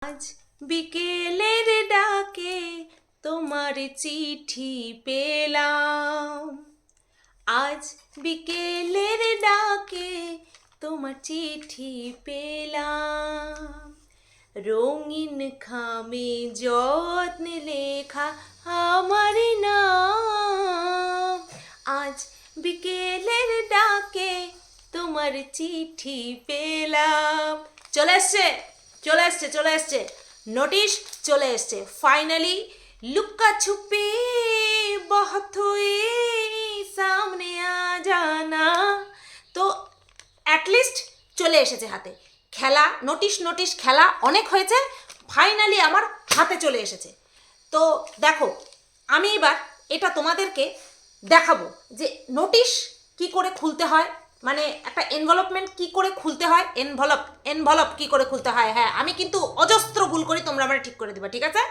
আজ বিকেলের ডাকে তোমার চিঠি পেলাম। আজ বিকেলের ডাকে তোমার চিঠি পেলাম। রঙিন খামে যত্নে লেখা আমার নাম। আজ বিকেলের ডাকে তোমার চিঠি পেলাম। চলে এসছে চলে এসছে চলে এসছে নোটিশ চলে এসছে ফাইনালি। লুকা ছুপি বহুত হুই সামনে আ জানা। তো অ্যাটলিস্ট চলে এসেছে হাতে। খেলা নোটিশ নোটিশ খেলা অনেক হয়েছে, ফাইনালি আমার হাতে চলে এসেছে। তো দেখো, আমি এবার এটা তোমাদেরকে দেখাবো যে নোটিশ কি করে খুলতে হয়, মানে একটা এনভেলপমেন্ট কি করে খুলতে হয়, এনভেলপ কি করে খুলতে হয়। হ্যাঁ, আমি কিন্তু অজস্র ভুল করি, তোমরা আমার ঠিক করে দিবা, ঠিক আছে?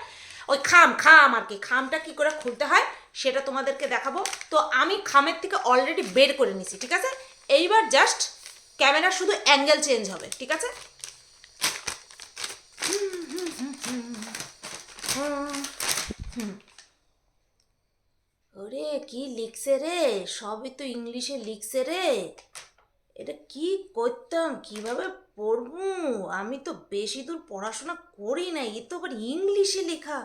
ওই খাম আর কি, খামটা কি করে খুলতে হয় সেটা তোমাদেরকে দেখাবো। তো আমি খামের থেকে অলরেডি বের করে নিছি, ঠিক আছে? এইবার জাস্ট ক্যামেরা শুধু অ্যাঙ্গেল চেঞ্জ হবে, ঠিক আছে? ওরে কি লিখছে রে, সবই তো ইংলিশে লিখছে রে। এটা কি করতাম, কিভাবে পড়বো? আমি তো বেশি দূর পড়াশোনা করি না, এ তো আবার ইংলিশে লেখা।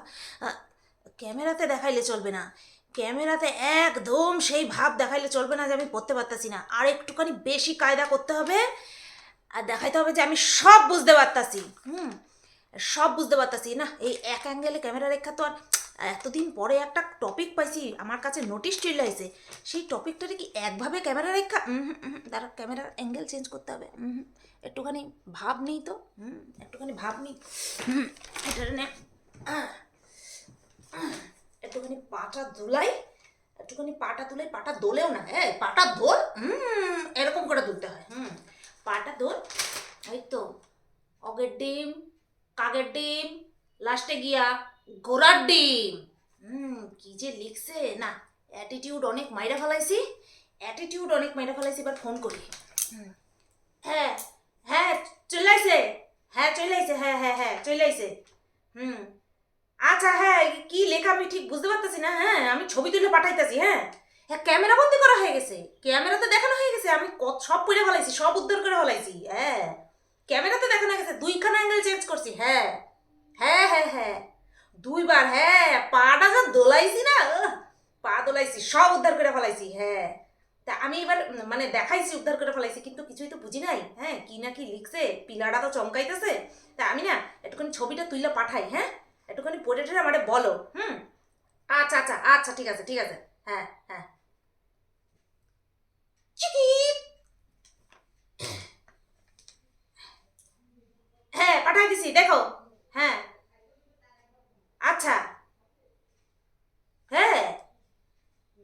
ক্যামেরাতে দেখাইলে চলবে না, ক্যামেরাতে একদম সেই ভাব দেখাইলে চলবে না যে আমি পড়তে পারতাছি না। আর একটুখানি বেশি কায়দা করতে হবে, আর দেখাইতে হবে যে আমি সব বুঝতে পারতাছি। সব বুঝতে পারতাছি না। এই এক অ্যাঙ্গেলে ক্যামেরা রেখা তো আর, এতদিন পরে একটা টপিক পাইছি, আমার কাছে নোটিশ চলে আসছে, সেই টপিকটারে কি একভাবে ক্যামেরা রেখা? তার ক্যামেরার অ্যাঙ্গেল চেঞ্জ করতে হবে। একটুখানি ভাব নেই তো, একটুখানি ভাব নেই। এটা নে, একটুখানি পাটা দুলাই, একটুখানি পাটা তুলাই, পাটা দোলেও না, হ্যাঁ পাটা দোল, এরকম করে তুলতে হয়। পাটা দোল, এই তো। অগের ডিম, কাগের ডিম, লাস্টে গিয়া ঘোড়ার ডিম। কি যে লিখছে না, অ্যাটিটিউড অনেক মাইরা ফেলাইছি, অ্যাটিটিউড অনেক মাইরা ফেলাইছি। এবার ফোন করি। হ্যাঁ হ্যাঁ চলে আইছে, হ্যাঁ চলে আইছে, হ্যাঁ হ্যাঁ হ্যাঁ চলে আইছে। আচ্ছা হ্যাঁ, কি লেখা আমি ঠিক বুঝতে পারতেছি না। হ্যাঁ আমি ছবি তুলে পাঠাইতেছি। হ্যাঁ হ্যাঁ, ক্যামেরা বন্দি করা হয়ে গেছে, ক্যামেরাতে দেখানো হয়ে গেছে, আমি সব পড়ে ফেলাইছি, সব উদ্ধার করে ফেলাইছি। হ্যাঁ ক্যামেরাতে দেখানো হয়ে গেছে, দুইখানা অ্যাঙ্গেল চেঞ্জ করছি। হ্যাঁ হ্যাঁ হ্যাঁ হ্যাঁ দুইবার। হ্যাঁ পাটা যা দোলাইছি না, পা দোলাইছি, সব উদ্ধার করে ফেলাইছি। হ্যাঁ তা আমি এবার মানে দেখাইছি উদ্ধার করে ফেলাইছি, কিন্তু কিছুই তো বুঝি নাই। হ্যাঁ কি না কি লিখছে, পিলাটা তো চমকাইতেছে। তা আমি না একটুখানি ছবিটা তুইলা পাঠাই, হ্যাঁ একটুখানি পড়ে টেরে আমারে বলো। আচ্ছা আচ্ছা আচ্ছা, ঠিক আছে ঠিক আছে। হ্যাঁ হ্যাঁ হ্যাঁ পাঠাই দিছি, দেখো। হ্যাঁ আচ্ছা, হ্যাঁ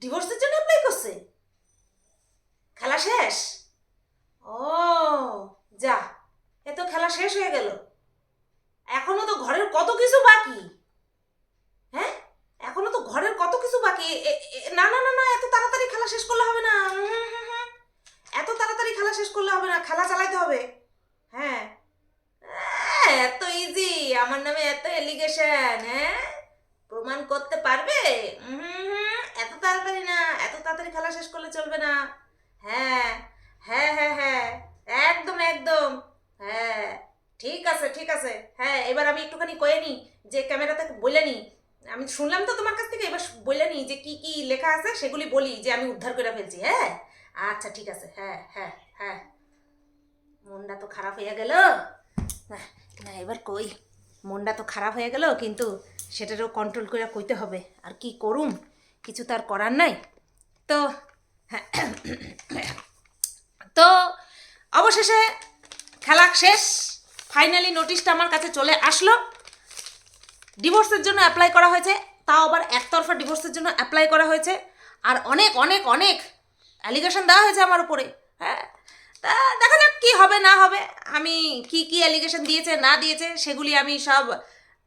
ডিভোর্সের জন্য অ্যাপ্লাই করছে, খেলা শেষ। ও যা, এ তো খেলা শেষ হয়ে গেল, এখনো তো ঘরের কত কিছু বাকি। হ্যাঁ এখনো তো ঘরের কত কিছু বাকি। না না না না, এত তাড়াতাড়ি খেলা শেষ করলে হবে না। এত তাড়াতাড়ি খেলা শেষ করলে হবে না, খেলা চালাইতে হবে। হ্যাঁ এত ইজি, আমার নামে এত এলিগেশন, হ্যাঁ প্রমাণ করতে পারবে? এত তাড়াতাড়ি না, এত তাড়াতাড়ি খেলা শেষ করলে চলবে না। হ্যাঁ হ্যাঁ হ্যাঁ হ্যাঁ একদম একদম। হ্যাঁ ঠিক আছে ঠিক আছে। হ্যাঁ এবার আমি একটুখানি কয়ে নিই, যে ক্যামেরাতে বলে নিই, আমি শুনলাম তো তোমার কাছ থেকে, এবার বলে নিই যে কি কি লেখা আছে সেগুলি বলি, যে আমি উদ্ধার করে ফেলছি। হ্যাঁ আচ্ছা ঠিক আছে। হ্যাঁ হ্যাঁ হ্যাঁ মনটা তো খারাপ হয়ে গেল না, না এবার কই, মনটা তো খারাপ হয়ে গেল, কিন্তু সেটারও কন্ট্রোল করে কইতে হবে। আর কি করুম, কিছু তার করার নাই। তো হ্যাঁ, তো অবশেষে খেলা শেষ, ফাইনালি নোটিশটা আমার কাছে চলে আসলো। ডিভোর্সের জন্য অ্যাপ্লাই করা হয়েছে, তাও আবার একতরফা ডিভোর্সের জন্য অ্যাপ্লাই করা হয়েছে। আর অনেক অনেক অনেক অ্যালিগেশন দেওয়া হয়েছে আমার উপরে। হ্যাঁ তা দেখা যাক কী হবে না হবে। আমি কি কি অ্যালিগেশন দিয়েছে না দিয়েছে সেগুলি আমি সব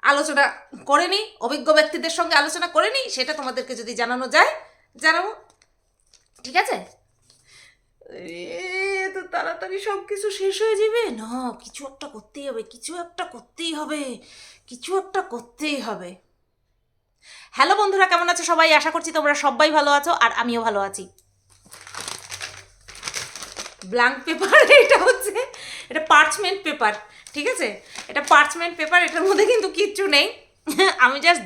আলোচনা করে নিই, অভিজ্ঞ ব্যক্তিদের সঙ্গে আলোচনা করে নিই, সেটা তোমাদেরকে যদি জানানো যায় জানাবো, ঠিক আছে? এত তাড়াতাড়ি সব কিছু শেষ হয়ে যাবে না, কিছু একটা করতেই হবে, কিছু একটা করতেই হবে, কিছু একটা করতেই হবে। হ্যালো বন্ধুরা, কেমন আছো সবাই? আশা করছি তোমরা সবাই ভালো আছো আর আমিও ভালো আছি। ব্ল্যাঙ্ক পেপার, এটা পার্চমেন্ট পেপার, ঠিক আছে? এটা পার্চমেন্ট পেপার, এটার মধ্যে কিন্তু কিচ্ছু নেই। আমি জাস্ট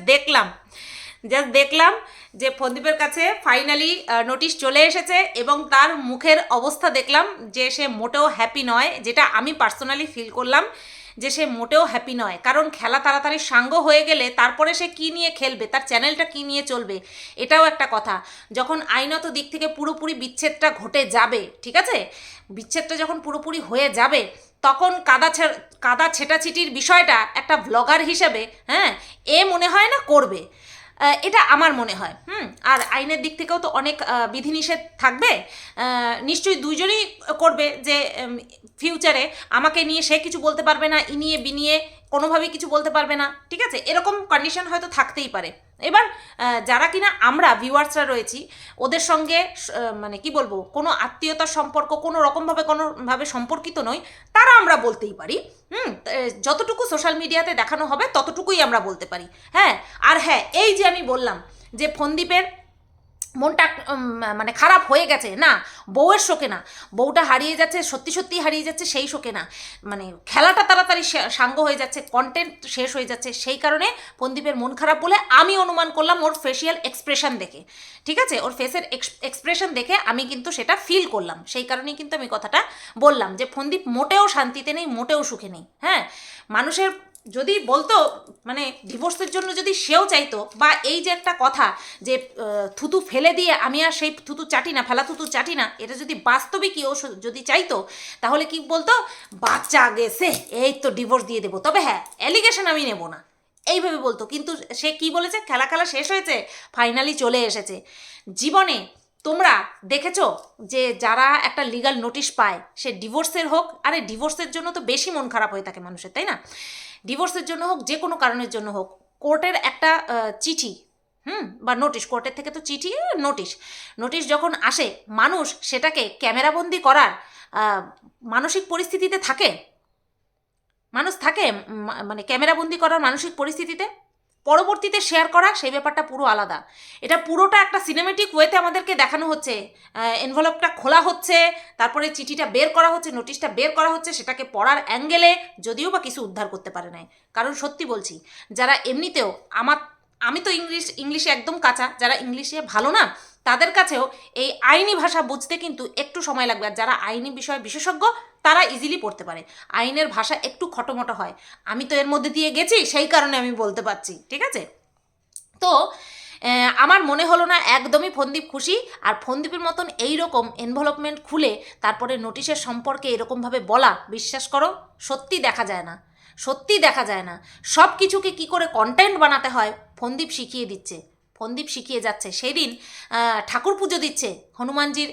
দেখলাম যে ফন্দীপের কাছে ফাইনালি নোটিশ চলে এসেছে এবং তার মুখের অবস্থা দেখলাম যে সে মোটেও হ্যাপি নয়, যেটা আমি পার্সোনালি ফিল করলাম যে সে মোটেও হ্যাপি নয়। কারণ খেলা তাড়াতাড়ি সাঙ্গ হয়ে গেলে তারপরে সে কী নিয়ে খেলবে, তার চ্যানেলটা কী নিয়ে চলবে, এটাও একটা কথা। যখন আইনত দিক থেকে পুরোপুরি বিচ্ছেদটা ঘটে যাবে, ঠিক আছে, বিচ্ছেদটা যখন পুরোপুরি হয়ে যাবে তখন কাদা ছেটাছিটির বিষয়টা একটা ব্লগার হিসেবে এ মনে হয় না করবে, এটা আমার মনে হয়। আর আইনের দিক থেকেও তো অনেক বিধিনিষেধ থাকবে, নিশ্চয়ই দুইজনই করবে যে ফিউচারে আমাকে নিয়ে সে কিছু বলতে পারবে না, ইনিয়ে বিনিয়ে কোনোভাবেই কিছু বলতে পারবে না, ঠিক আছে, এরকম কন্ডিশন হয়তো থাকতেই পারে। এবার যারা কিনা আমরা ভিউয়ার্সরা রয়েছি ওদের সঙ্গে মানে কি বলবো, কোনো আত্মীয়তার সম্পর্ক কোনোভাবে সম্পর্কিত নই, তারা আমরা বলতেই পারি। যতটুকু সোশ্যাল মিডিয়াতে দেখানো হবে ততটুকুই আমরা বলতে পারি। আর এই যে আমি বললাম যে ফন্দীপের মনটা মানে খারাপ হয়ে গেছে, না বউয়ের শোকে না, বউটা হারিয়ে যাচ্ছে, সত্যি হারিয়ে যাচ্ছে সেই শোকে না, মানে খেলাটা তাড়াতাড়ি সাঙ্গ হয়ে যাচ্ছে, কন্টেন্ট শেষ হয়ে যাচ্ছে, সেই কারণে ফন্দীপের মন খারাপ বলে আমি অনুমান করলাম ওর ফেসিয়াল এক্সপ্রেশন দেখে, ঠিক আছে, ওর ফেসের এক্সপ্রেশন দেখে আমি কিন্তু সেটা ফিল করলাম, সেই কারণেই কিন্তু আমি কথাটা বললাম যে ফন্দীপ মোটেও শান্তিতে নেই, মোটেও সুখে নেই। মানুষের যদি বলতো মানে ডিভোর্সের জন্য যদি সেও চাইতো, বা এই যে একটা কথা যে থুতু ফেলে দিয়ে আমি আর সেই থুতু চাটি না, ফেলা থুতু চাটি না, এটা যদি বাস্তবিক ও যদি চাইতো তাহলে কি বলতো, বাচ্চা গেছে এই তো ডিভোর্স দিয়ে দেবো, তবে অ্যালিগেশন আমি নেব না, এইভাবে বলতো। কিন্তু সে কি বলেছে, খেলা শেষ হয়েছে, ফাইনালি চলে এসেছে। জীবনে তোমরা দেখেছো যে যারা একটা লিগাল নোটিশ পায়, সে ডিভোর্সের হোক, আরে ডিভোর্সের জন্য তো বেশি মন খারাপ হয়ে থাকে মানুষের, তাই না? ডিভোর্সের জন্য হোক, যে কোনো কারণের জন্য হোক, কোর্টের একটা চিঠি বা নোটিশ, কোর্টের থেকে তো চিঠি, নোটিশ যখন আসে, মানুষ সেটাকে ক্যামেরাবন্দি করার মানসিক পরিস্থিতিতে থাকে, মানুষ থাকে মানে ক্যামেরাবন্দি করার মানসিক পরিস্থিতিতে, পরবর্তীতে শেয়ার করা সেই ব্যাপারটা পুরো আলাদা। এটা পুরোটা একটা সিনেমেটিক ওয়েতে আমাদেরকে দেখানো হচ্ছে, এনভেলপটা খোলা হচ্ছে, তারপরে চিঠিটা বের করা হচ্ছে, নোটিশটা বের করা হচ্ছে, সেটাকে পড়ার অ্যাঙ্গেলে যদিও বা কিছু উদ্ধার করতে পারে নাই। কারণ সত্যি বলছি, যারা এমনিতেও আমি তো ইংলিশে একদম কাঁচা, যারা ইংলিশে ভালো না তাদের কাছেও এই আইনি ভাষা বুঝতে কিন্তু একটু সময় লাগবে, আর যারা আইনি বিষয়ে বিশেষজ্ঞ তারা ইজিলি পড়তে পারে। আইনের ভাষা একটু খটোমটো হয়, আমি তো এর মধ্যে দিয়ে গেছি, সেই কারণে আমি বলতে পারছি, ঠিক আছে? তো আমার মনে হলো না একদমই ফন্দীপ খুশি, আর ফন্দীপের মতন এইরকম এনভেলপমেন্ট খুলে তারপরে নোটিশের সম্পর্কে এরকমভাবে বলা, বিশ্বাস করো সত্যি দেখা যায় না, সব কিছুকে কী করে কন্টেন্ট বানাতে হয় ফন্দীপ শিখিয়ে যাচ্ছে। সেই দিন ঠাকুর পুজো দিচ্ছে, হনুমানজির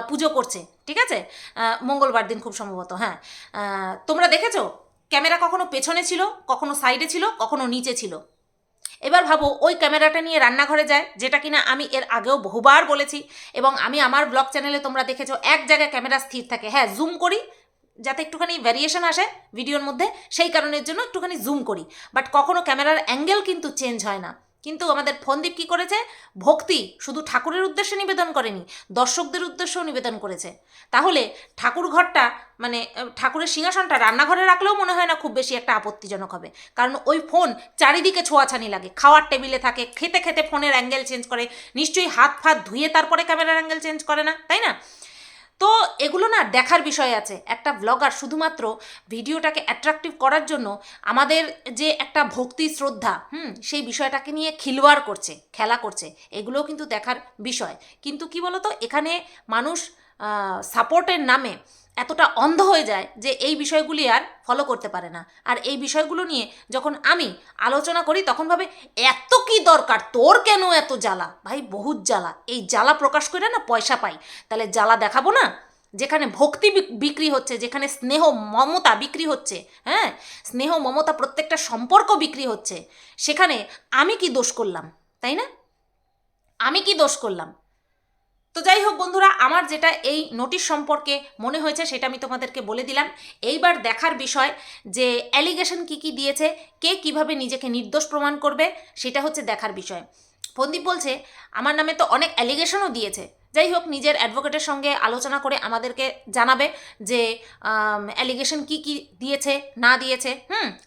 পুজো করছে, ঠিক আছে, মঙ্গলবার দিন খুব সম্ভবত। তোমরা দেখেছো ক্যামেরা কখনো পেছনে ছিল, কখনো সাইডে ছিল, কখনো নিচে ছিল। এবার ভাবো ওই ক্যামেরাটা নিয়ে রান্নাঘরে যায়, যেটা কিনা আমি এর আগেও বহুবার বলেছি, এবং আমি আমার ব্লগ চ্যানেলে তোমরা দেখেছো এক জায়গায় ক্যামেরা স্থির থাকে, জুম করি যাতে একটুখানি ভ্যারিয়েশন আসে ভিডিওর মধ্যে, সেই কারণের জন্য একটুখানি জুম করি, বাট কখনো ক্যামেরার অ্যাঙ্গেল কিন্তু চেঞ্জ হয় না। কিন্তু আমাদের ফন্দীপ কী করেছে, ভক্তি শুধু ঠাকুরের উদ্দেশ্যে নিবেদন করেনি, দর্শকদের উদ্দেশ্যেও নিবেদন করেছে। তাহলে ঠাকুর ঘরটা মানে ঠাকুরের সিংহাসনটা রান্নাঘরে রাখলেও মনে হয় না খুব বেশি একটা আপত্তিজনক হবে, কারণ ওই ফোন চারিদিকে ছোঁয়াছানি লাগে, খাওয়ার টেবিলে থাকে, খেতে খেতে ফোনের অ্যাঙ্গেল চেঞ্জ করে, নিশ্চয়ই হাত ফাত ধুয়ে তারপরে ক্যামেরার অ্যাঙ্গেল চেঞ্জ করে না, তাই না? তো এগুলো না দেখার বিষয় আছে। একটা ব্লগার শুধুমাত্র ভিডিওটাকে অ্যাট্রাকটিভ করার জন্য আমাদের যে একটা ভক্তি শ্রদ্ধা সেই বিষয়টাকে নিয়ে খিলওয়াড় করছে, খেলা করছে, এগুলোও কিন্তু দেখার বিষয়। কিন্তু কি বলতো, এখানে মানুষ সাপোর্টের নামে এতটা অন্ধ হয়ে যায় যে এই বিষয়গুলি আর ফলো করতে পারে না। আর এই বিষয়গুলো নিয়ে যখন আমি আলোচনা করি তখন ভাবে এত কি দরকার, তোর কেন এত জ্বালা? ভাই বহুত জ্বালা, এই জ্বালা প্রকাশ করে না পয়সা পাই, তাহলে জ্বালা দেখাবো না? যেখানে ভক্তি বিক্রি হচ্ছে, যেখানে স্নেহ মমতা বিক্রি হচ্ছে, স্নেহ মমতা প্রত্যেকটা সম্পর্ক বিক্রি হচ্ছে, সেখানে আমি কি দোষ করলাম, তাই না? আমি কি দোষ করলাম? তো যাই হোক বন্ধুরা, আমার যেটা এই নোটিশ সম্পর্কে মনে হয়েছে সেটা আমি তোমাদেরকে বলে দিলাম। এইবার দেখার বিষয় যে অ্যালিগেশন কি কি দিয়েছে, কে কিভাবে নিজেকে নির্দোষ প্রমাণ করবে, সেটা হচ্ছে দেখার বিষয়। ফন্দীপ বলছে আমার নামে তো অনেক অ্যালিগেশনও দিয়েছে। যাই হোক, নিজের অ্যাডভোকেটের সঙ্গে আলোচনা করে আমাদেরকে জানাবে যে অ্যালিগেশন কি কি দিয়েছে না দিয়েছে।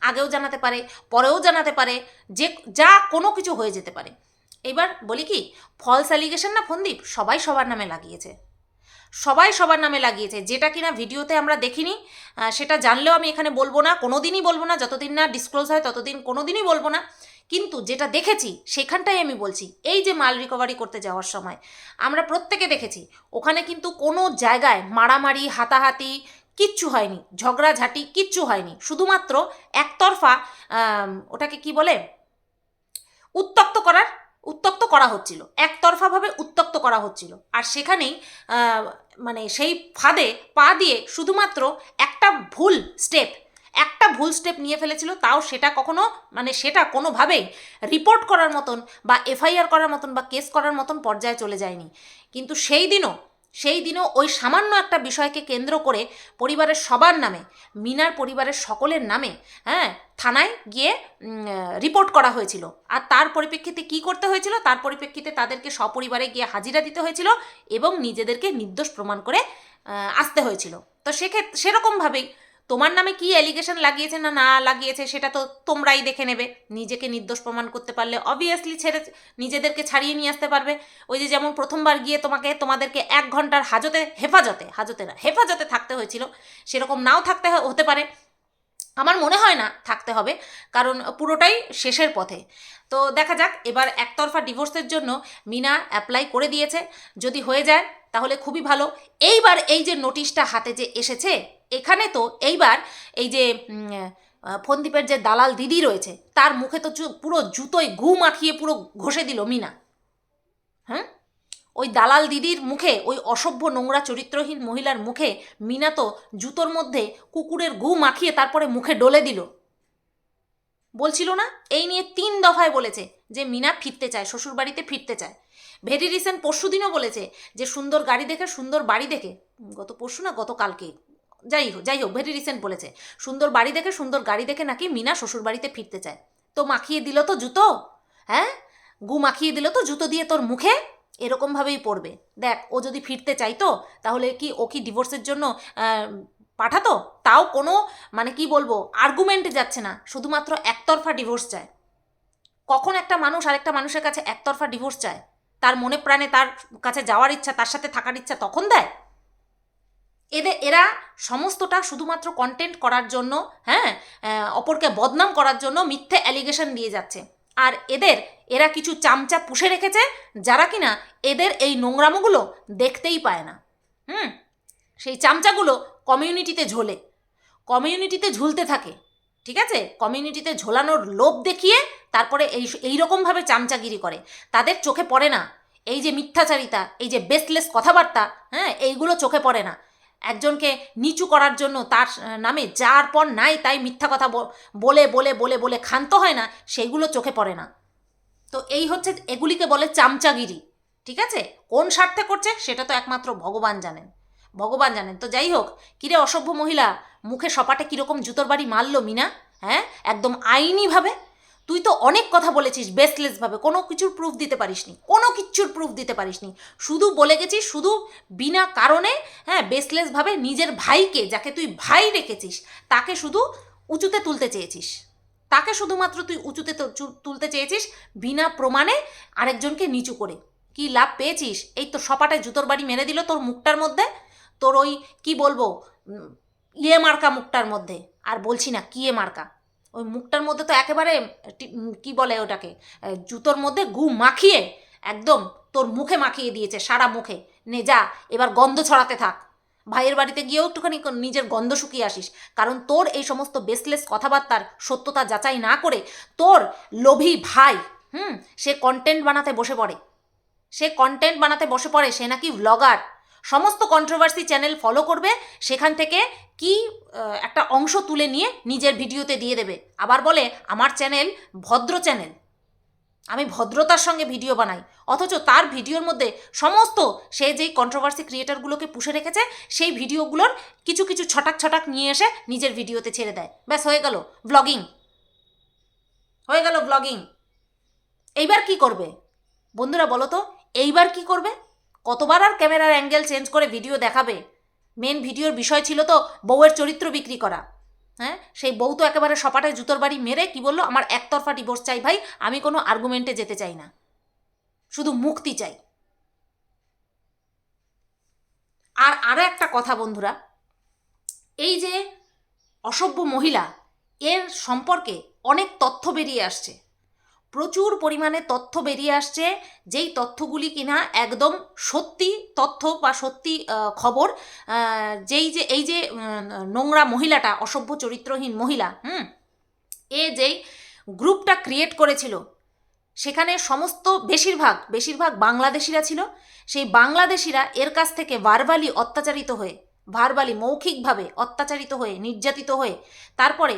আগেও জানাতে পারে, পরেও জানাতে পারে, যে যা কোনো কিছু হয়ে যেতে পারে। এবার বলি কি, ফলস অ্যালিগেশন না ফন্দীপ সবাই সবার নামে লাগিয়েছে, সবাই সবার নামে লাগিয়েছে। যেটা কিনা ভিডিওতে আমরা দেখিনি, সেটা জানলেও আমি এখানে বলবো না, কোনোদিনই বলবো না, যতদিন না ডিসক্লোজ হয় ততদিন কোনোদিনই বলবো না। কিন্তু যেটা দেখেছি সেখানটাই আমি বলছি। এই যে মাল রিকভারি করতে যাওয়ার সময় আমরা প্রত্যেকে দেখেছি, ওখানে কিন্তু কোনো জায়গায় মারামারি হাতাহাতি কিচ্ছু হয়নি, ঝগড়াঝাটি কিচ্ছু হয়নি, শুধুমাত্র একতরফা ওটাকে কি বলে, উত্তক্ত করা হচ্ছিল, একতরফাভাবে উত্তক্ত করা হচ্ছিল। আর সেখানেই মানে সেই ফাঁদে পা দিয়ে শুধুমাত্র একটা ভুল স্টেপ নিয়ে ফেলেছিল, তাও সেটা কখনো মানে সেটা কোনোভাবেই রিপোর্ট করার মতন বা এফআইআর করার মতন বা কেস করার মতন পর্যায়ে চলে যায়নি। কিন্তু সেই দিনও ওই সামান্য একটা বিষয়কে কেন্দ্র করে পরিবারের সবার নামে, মিনার পরিবারের সকলের নামে থানায় গিয়ে রিপোর্ট করা হয়েছিল। আর তার পরিপ্রেক্ষিতে কি করতে হয়েছিল, তার পরিপ্রেক্ষিতে তাদেরকে সপরিবারে গিয়ে হাজিরা দিতে হয়েছিল এবং নিজেদেরকে নির্দোষ প্রমাণ করে আসতে হয়েছিল। তো সেক্ষেত্রে সেরকমভাবেই তোমার নামে কি অ্যালিগেশন লাগিয়েছে না না লাগিয়েছে সেটা তো তোমরাই দেখে নেবে। নিজেকে নির্দোষ প্রমাণ করতে পারলে অবভিয়াসলি নিজেদেরকে ছাড়িয়ে নিয়ে আসতে পারবে। ওই যে যেমন প্রথমবার গিয়ে তোমাদেরকে 1 ঘন্টার হেফাজতে থাকতে হয়েছিল, সেরকম নাও হতে পারে। আমার মনে হয় না থাকতে হবে, কারণ পুরোটাই শেষের পথে। তো দেখা যাক, এবার একতরফা ডিভোর্সের জন্য মিনা অ্যাপ্লাই করে দিয়েছে। যদি হয়ে যায় তাহলে খুবই ভালো। এইবার এই যে নোটিশটা হাতে যে এসেছে, এখানে তো এইবার এই যে ফন্দীপের যে দালাল দিদি রয়েছে তার মুখে তো পুরো জুতোয় ঘু মাখিয়ে পুরো ঘষে দিল মিনা। ওই দালাল দিদির মুখে, ওই অসভ্য নোংরা চরিত্রহীন মহিলার মুখে মিনা তো জুতোর মধ্যে কুকুরের গু মাখিয়ে তারপরে মুখে ডলে দিল। বলছিল না, এই নিয়ে 3 দফায় বলেছে যে মিনা ফিরতে চায়, শ্বশুরবাড়িতে ফিরতে চায়। ভেরি রিসেন্ট পরশুদিনও বলেছে যে সুন্দর গাড়ি দেখে, সুন্দর বাড়ি দেখে, গত পরশু না গতকালকে, যাই হোক ভেরি রিসেন্ট বলেছে সুন্দর বাড়ি দেখে, সুন্দর গাড়ি দেখে নাকি মিনা শ্বশুরবাড়িতে ফিরতে চায়। তো মাখিয়ে দিল তো জুতো, গু মাখিয়ে দিল তো জুতো দিয়ে তোর মুখে, এরকমভাবেই পড়বে। দেখ, ও যদি ফিরতে চাইতো তাহলে ও কি ডিভোর্সের জন্য পাঠাতো? তাও কোনো মানে কি বলবো আর্গুমেন্টে যাচ্ছে না, শুধুমাত্র একতরফা ডিভোর্স চায়। কখন একটা মানুষ আরেকটা মানুষের কাছে একতরফা ডিভোর্স চায়? তার মনে প্রাণে তার কাছে যাওয়ার ইচ্ছা, তার সাথে থাকার ইচ্ছা তখন দেয়। এরা সমস্তটা শুধুমাত্র কন্টেন্ট করার জন্য, অপরকে বদনাম করার জন্য মিথ্যে অ্যালিগেশন দিয়ে যাচ্ছে। আর এরা কিছু চামচা পুষে রেখেছে যারা কিনা এদের এই নোংরামোগুলো দেখতেই পায় না। সেই চামচাগুলো কমিউনিটিতে ঝুলতে থাকে, ঠিক আছে? কমিউনিটিতে ঝোলানোর লোভ দেখিয়ে তারপরে এইরকমভাবে চামচাগিরি করে। তাদের চোখে পড়ে না এই যে মিথ্যাচারিতা, এই যে বেসলেস কথাবার্তা, এইগুলো চোখে পড়ে না। একজনকে নিচু করার জন্য তার নামে যার পর নাই তাই মিথ্যা কথা বলে বলে বলে বলে ক্ষান্ত হয় না, সেইগুলো চোখে পড়ে না। তো এই হচ্ছে, এগুলিকে বলে চামচাগিরি, ঠিক আছে? কোন স্বার্থে করছে সেটা তো একমাত্র ভগবান জানেন। তো যাই হোক, কিরে অসভ্য মহিলা, মুখে সপাটে কীরকম জুতোর বাড়ি মারলো মিনা, একদম আইনিভাবে। তুই তো অনেক কথা বলেছিস বেসলেসভাবে, কোনো কিচ্ছুর প্রুফ দিতে পারিসনি, শুধু বলে গেছিস, শুধু বিনা কারণে বেসলেসভাবে নিজের ভাইকে, যাকে তুই ভাই রেখেছিস, তাকে শুধু উঁচুতে তুলতে চেয়েছিস। তাকে শুধুমাত্র তুই উঁচুতে তুলতে চেয়েছিস বিনা প্রমাণে, আরেকজনকে নিচু করে। কি লাভ পেয়েছিস? এই তো সপাটে জুতোর বাড়ি মেরে দিল তোর মুখটার মধ্যে, তোর ওই কি বলবো মার্কা মুখটার মধ্যে। আর বলছি না কিয়ে মার্কা, ওই মুখটার মধ্যে তো একেবারে কি বলে ওটাকে, জুতোর মধ্যে গু মাখিয়ে একদম তোর মুখে মাখিয়ে দিয়েছে, সারা মুখে। নে যা, এবার গন্ধ ছড়াতে থাক, ভাইয়ের বাড়িতে গিয়েও একটুখানি নিজের গন্ধ শুকিয়ে আসিস। কারণ তোর এই সমস্ত বেসলেস কথাবার্তার সত্যতা যাচাই না করে তোর লোভী ভাই সে কন্টেন্ট বানাতে বসে পড়ে। সে নাকি ভ্লগার, সমস্ত কন্ট্রোভার্সি চ্যানেল ফলো করবে, সেখান থেকে কি একটা অংশ তুলে নিয়ে নিজের ভিডিওতে দিয়ে দেবে। আবার বলে আমার চ্যানেল ভদ্র চ্যানেল। আমি ভদ্রতার সঙ্গে ভিডিও বানাই, অথচ তার ভিডিওর মধ্যে সমস্ত সে যেই কন্ট্রোভার্সি ক্রিয়েটারগুলোকে পুষে রেখেছে সেই ভিডিওগুলোর কিছু কিছু ছটাক ছটাক নিয়ে এসে নিজের ভিডিওতে ছেড়ে দেয়। ব্যাস হয়ে গেল ব্লগিং, হয়ে গেল ব্লগিং। এইবার কি করবে বন্ধুরা বলো তো? এইবার কি করবে? কতবার আর ক্যামেরার অ্যাঙ্গেল চেঞ্জ করে ভিডিও দেখাবে? মেন ভিডিওর বিষয় ছিল তো বউয়ের চরিত্র বিক্রি করা। হ্যাঁ, সেই বউ তো একেবারে সপাটে জুতোর বাড়ি মেরে কি বললো, আমার একতরফা ডিভোর্স চাই ভাই, আমি কোনো আর্গুমেন্টে যেতে চাই না, শুধু মুক্তি চাই। আর আরও একটা কথা বন্ধুরা, এই যে অসভ্য মহিলা, এর সম্পর্কে অনেক তথ্য বেরিয়ে আসছে, প্রচুর পরিমাণে তথ্য বেরিয়ে আসছে, যেই তথ্যগুলি কিনা একদম সত্যি তথ্য বা সত্যি খবর। এই যে নোংরা মহিলাটা, অসভ্য চরিত্রহীন মহিলা, যেই গ্রুপটা ক্রিয়েট করেছিল, সেখানে সমস্ত বেশিরভাগ বাংলাদেশিরা ছিল। সেই বাংলাদেশিরা এর কাছ থেকে ভার্বালি মৌখিকভাবে অত্যাচারিত হয়ে, নির্যাতিত হয়ে, তারপরে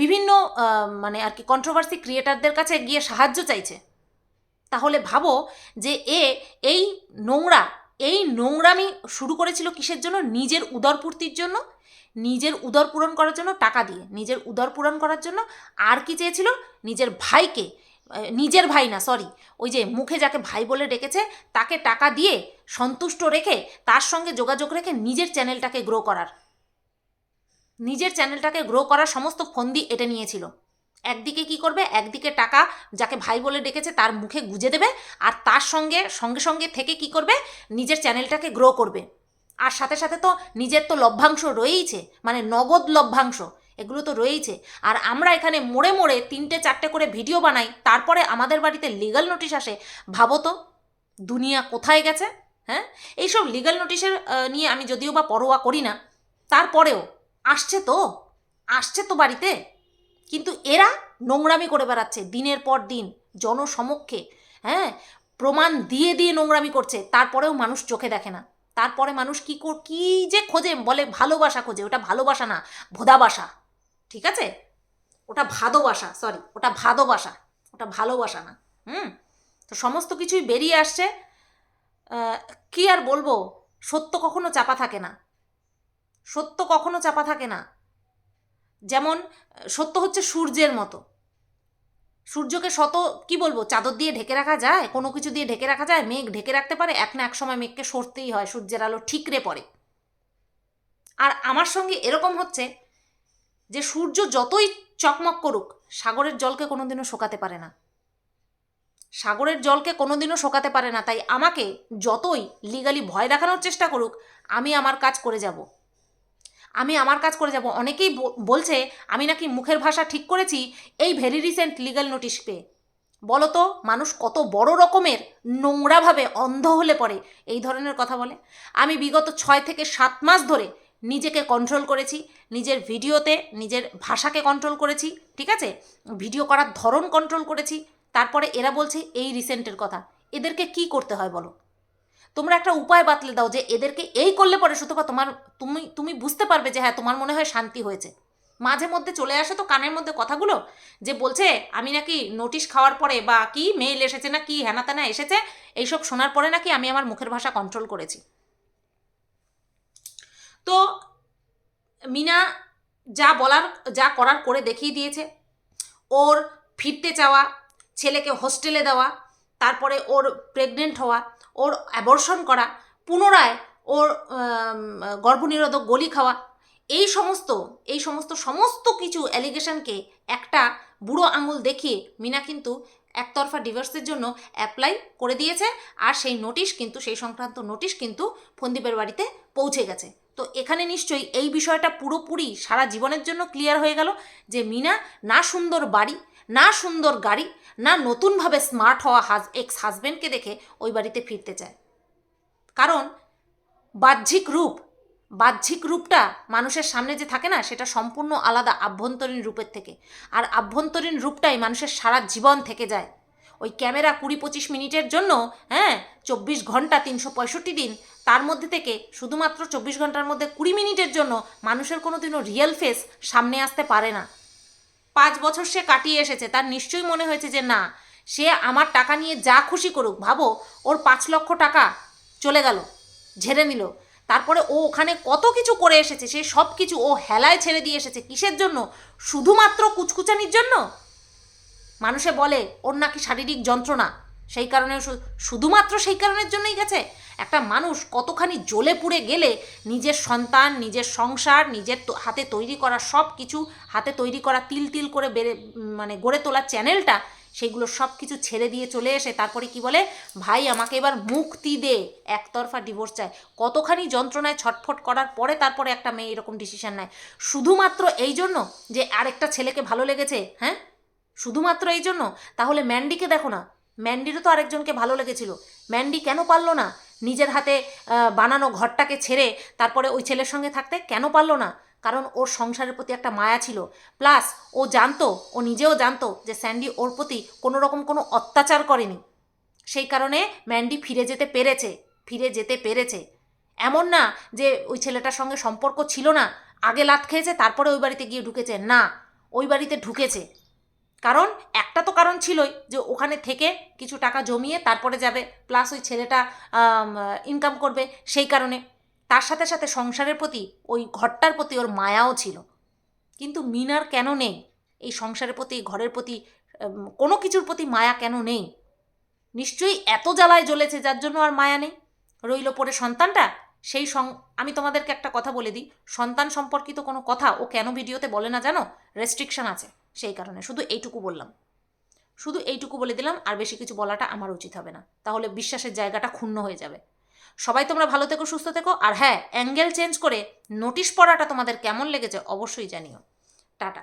বিভিন্ন মানে আর কি কন্ট্রোভার্সি ক্রিয়েটারদের কাছে গিয়ে সাহায্য চাইছে। তাহলে ভাবো যে এই নোংরামি শুরু করেছিল কিসের জন্য? নিজের উদরপূর্তির জন্য, নিজের উদর পূরণ করার জন্য, টাকা দিয়ে নিজের উদর পূরণ করার জন্য। আর কি চেয়েছিল? নিজের ভাইকে, নিজের ভাই না সরি, ওই যে মুখে যাকে ভাই বলে ডেকেছে তাকে টাকা দিয়ে সন্তুষ্ট রেখে, তার সঙ্গে যোগাযোগ রেখে নিজের চ্যানেলটাকে গ্রো করার সমস্ত ফন্দি এঁটে নিয়েছিল। একদিকে কি করবে? একদিকে টাকা যাকে ভাই বলে ডেকেছে তার মুখে গুজে দেবে, আর তার সঙ্গে সঙ্গে থেকে কি করবে? নিজের চ্যানেলটাকে গ্রো করবে। আর সাথে সাথে তো নিজের তো লভ্যাংশ রয়েইছে, মানে নগদ লভ্যাংশ, এগুলো তো রয়েইছে। আর আমরা এখানে মোড়ে 3-4টে করে ভিডিও বানাই, তারপরে আমাদের বাড়িতে লিগ্যাল নোটিশ আসে। ভাবো তো দুনিয়া কোথায় গেছে। হ্যাঁ, এইসব লিগ্যাল নোটিশের নিয়ে আমি যদিও বা পরোয়া করি না, তারপরেও আসছে তো বাড়িতে। কিন্তু এরা নোংরামি করে বেড়াচ্ছে দিনের পর দিন জনসমক্ষে। হ্যাঁ, প্রমাণ দিয়ে নোংরামি করছে, তারপরেও মানুষ চোখে দেখে না। তারপরে মানুষ কি যে খোঁজে, বলে ভালোবাসা খোঁজে। ওটা ভালোবাসা না, ভোদাবাসা। ঠিক আছে, ওটা ভাদবাসা, সরি, ওটা ভাদবাসা, ওটা ভালোবাসা না। তো সমস্ত কিছুই বেরিয়ে আসছে। কি আর বলবো, সত্য কখনো চাপা থাকে না। যেমন সত্য হচ্ছে সূর্যের মতো। সূর্যকে কি বলবো, চাদর দিয়ে ঢেকে রাখা যায়? কোনো কিছু দিয়ে ঢেকে রাখা যায়? মেঘ ঢেকে রাখতে পারে? এক না এক সময় মেঘকে সরতেই হয়, সূর্যের আলো ঠিকরে পড়ে। আর আমার সঙ্গে এরকম হচ্ছে যে সূর্য যতই চকমক করুক, সাগরের জলকে কোনোদিনও শোকাতে পারে না। তাই আমাকে যতই লিগালি ভয় দেখানোর চেষ্টা করুক, আমি আমার কাজ করে যাব। অনেকেই বলছে আমি নাকি মুখের ভাষা ঠিক করেছি এই ভেরি রিসেন্ট লিগ্যাল নোটিশ পেয়ে। বলো তো মানুষ কত বড় রকমের নোংরাভাবে অন্ধ হলে পরে এই ধরনের কথা বলে। আমি বিগত 6 থেকে 7 মাস ধরে নিজেকে কন্ট্রোল করেছি, নিজের ভিডিওতে নিজের ভাষাকে কন্ট্রোল করেছি, ঠিক আছে, ভিডিও করার ধরন কন্ট্রোল করেছি। তারপরে এরা বলছে এই রিসেন্টের কথা। এদেরকে কি করতে হয় বলো? তোমরা একটা উপায় বাতলে দাও যে এদেরকে এই করলে পরে শুধু তুমি বুঝতে পারবে যে হ্যাঁ তোমার মনে হয় শান্তি হয়েছে। মাঝে মধ্যে চলে আসে তো কানের মধ্যে কথাগুলো, যে বলছে আমি নাকি নোটিশ খাওয়ার পরে বা কি মেইল এসেছে না কি হেনা তেনা এসেছে, এইসব শোনার পরে নাকি আমি আমার মুখের ভাষা কন্ট্রোল করেছি। তো মিনা যা করার করে দেখিয়ে দিয়েছে। ওর ফিরতে চাওয়া, ছেলেকে হোস্টেলে দেওয়া, তারপরে ওর প্রেগনেন্ট হওয়া, ওর অ্যাবর্শন করা, পুনরায় ওর গর্ভনিরোধক গলি খাওয়া, এই সমস্ত কিছু অ্যালিগেশনকে একটা বুড়ো আঙুল দেখিয়ে মিনা কিন্তু একতরফা ডিভোর্সের জন্য অ্যাপ্লাই করে দিয়েছে। আর সেই সংক্রান্ত নোটিশ কিন্তু ফন্দীপের বাড়িতে পৌঁছে গেছে। তো এখানে নিশ্চয়ই এই বিষয়টা পুরোপুরি সারা জীবনের জন্য ক্লিয়ার হয়ে গেল যে মিনা না সুন্দর বাড়ি, না সুন্দর গাড়ি, না নতুনভাবে স্মার্ট হওয়া এক্স হাজব্যান্ডকে দেখে ওই বাড়িতে ফিরতে চায়। কারণ বাহ্যিক রূপটা মানুষের সামনে যে থাকে না, সেটা সম্পূর্ণ আলাদা আভ্যন্তরীণ রূপের থেকে। আর আভ্যন্তরীণ রূপটাই মানুষের সারা জীবন থেকে যায়। ওই ক্যামেরা 20-25 মিনিটের জন্য, 24 ঘন্টা 365 দিন, তার মধ্যে থেকে শুধুমাত্র 24 ঘন্টার মধ্যে 20 মিনিটের জন্য মানুষের কোনো দিনও রিয়েল ফেস সামনে আসতে পারে না। 5 বছর সে কাটিয়ে এসেছে, তার নিশ্চয়ই মনে হয়েছে যে না, সে আমার টাকা নিয়ে যা খুশি করুক, ভাবো ওর 5 লক্ষ টাকা চলে গেল, ঝেড়ে নিল, তারপরে ও ওখানে কত কিছু করে এসেছে, সে সব কিছু ও হেলায় ছেড়ে দিয়ে এসেছে। কিসের জন্য? শুধুমাত্র কুচকুচানির জন্য। মানুষে বলে ওর নাকি শারীরিক যন্ত্রণা, সেই কারণে শুধুমাত্র সেই কারণের জন্যই গেছে। একটা মানুষ কতখানি জ্বলে পুড়ে গেলে নিজের সন্তান, নিজের সংসার, নিজের হাতে তৈরি করা সব কিছু, হাতে তৈরি করা তিল তিল করে মানে গড়ে তোলা চ্যানেলটা, সেইগুলো সব কিছু ছেড়ে দিয়ে চলে এসে তারপরে কি বলে, ভাই আমাকে এবার মুক্তি দে, একতরফা ডিভোর্স চায়। কতখানি যন্ত্রণায় ছটফট করার পরে তারপরে একটা মেয়ে এরকম ডিসিশন নেয়, শুধুমাত্র এই জন্য যে আরেকটা ছেলেকে ভালো লেগেছে। হ্যাঁ, শুধুমাত্র এই জন্য? তাহলে ম্যান্ডিকে দেখো না, ম্যান্ডিরও তো আরেকজনকে ভালো লেগেছিল। ম্যান্ডি কেন পারলো না নিজের হাতে বানানো ঘরটাকে ছেড়ে তারপরে ওই ছেলের সঙ্গে থাকতে? কেন পারলো না? কারণ ওর সংসারের প্রতি একটা মায়া ছিল, প্লাস ও জানতো, ও নিজেও জানতো যে স্যান্ডি ওর প্রতি কোনো রকম কোনো অত্যাচার করেনি। সেই কারণে ম্যান্ডি ফিরে যেতে পেরেছে। এমন না যে ওই ছেলেটার সঙ্গে সম্পর্ক ছিল না, আগে লাত খেয়েছে তারপরে ওই বাড়িতে গিয়ে ঢুকেছে, না, ওই বাড়িতে ঢুকেছে। কারণ একটা তো কারণ ছিলই যে ওখানে থেকে কিছু টাকা জমিয়ে তারপরে যাবে, প্লাস ওই ছেলেটা ইনকাম করবে, সেই কারণে। তার সাথে সাথে সংসারের প্রতি, ওই ঘরটার প্রতি ওর মায়াও ছিল। কিন্তু মিনার কেন নেই এই সংসারের প্রতি, ঘরের প্রতি, কোনো কিছুর প্রতি মায়া কেন নেই? নিশ্চয়ই এত জ্বালায় জ্বলেছে যার জন্য আর মায়া নেই। রইল পড়ে সন্তানটা, সেই আমি তোমাদেরকে একটা কথা বলে দিই, সন্তান সম্পর্কিত কোনো কথা ও কেন ভিডিওতে বলে না জানো? রেস্ট্রিকশন আছে, সেই কারণে। শুধু এইটুকু বললাম, শুধু এইটুকু বলে দিলাম, আর বেশি কিছু বলাটা আমার উচিত হবে না, তাহলে বিশ্বাসের জায়গাটা ক্ষুণ্ণ হয়ে যাবে। সবাই তোমরা ভালো থেকো, সুস্থ থেকো, আর হ্যাঁ, অ্যাঙ্গেল চেঞ্জ করে নোটিশ পড়াটা তোমাদের কেমন লেগেছে অবশ্যই জানিও। টাটা।